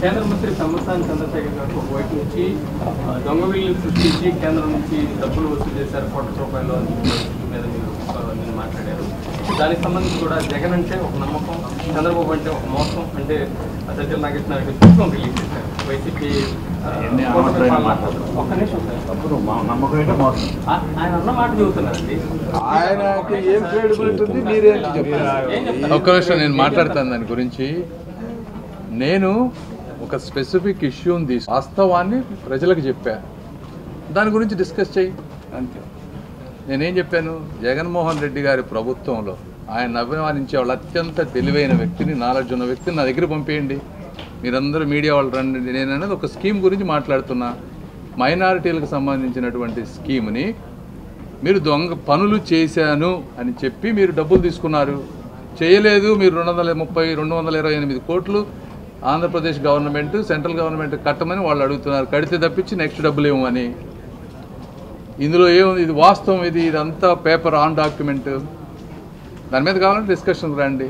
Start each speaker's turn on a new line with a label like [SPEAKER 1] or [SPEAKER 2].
[SPEAKER 1] కేంద్ర మంత్రి పెమ్మసాని చంద్రశేఖర్ గారు ఒకవైపు నుంచి దొంగ బిల్లు సృష్టించి కేంద్రం నుంచి డబ్బులు వసూలు చేశారు, కోట్ల రూపాయలు మీద మీరు మాట్లాడారు. దానికి సంబంధించి కూడా జగన్ అంటే ఒక నమ్మకం, చంద్రబాబు అంటే ఒక మోసం అంటే సజ్జల నాగేశ్వరరావు పుస్తకం రిలీజ్ చేశారు. వైసీపీ ఒక్క నిమిషం ఆయన అన్న మాట చెబుతున్నారండి.
[SPEAKER 2] ఒక్క నిమిషం నేను మాట్లాడతాను దాని గురించి. నేను ఒక స్పెసిఫిక్ ఇష్యూని తీసి వాస్తవాన్ని ప్రజలకు చెప్పాను, దాని గురించి డిస్కస్ చేయి అంతే. నేనేం చెప్పాను, జగన్మోహన్ రెడ్డి గారి ప్రభుత్వంలో ఆయన అభిమానించే వాళ్ళు అత్యంత తెలివైన వ్యక్తిని, నాలెడ్జ్ ఉన్న వ్యక్తిని నా దగ్గర పంపేయండి, మీరందరూ మీడియా వాళ్ళు రండి. నేను అనేది ఒక స్కీమ్ గురించి మాట్లాడుతున్నా. మైనారిటీలకు సంబంధించినటువంటి స్కీమ్ని మీరు దొంగ పనులు చేశాను అని చెప్పి మీరు డబ్బులు తీసుకున్నారు. చేయలేదు, మీరు 228 కోట్లు ఆంధ్రప్రదేశ్ గవర్నమెంట్ సెంట్రల్ గవర్నమెంట్ కట్టమని వాళ్ళు అడుగుతున్నారు. కడితే తప్పించి నెక్స్ట్ డబ్బులు ఏమని. ఇందులో ఏముంది, ఇది వాస్తవం, ఇదంతా పేపర్ ఆన్ డాక్యుమెంట్. దాని మీద కావాలంటే డిస్కషన్కి రండి.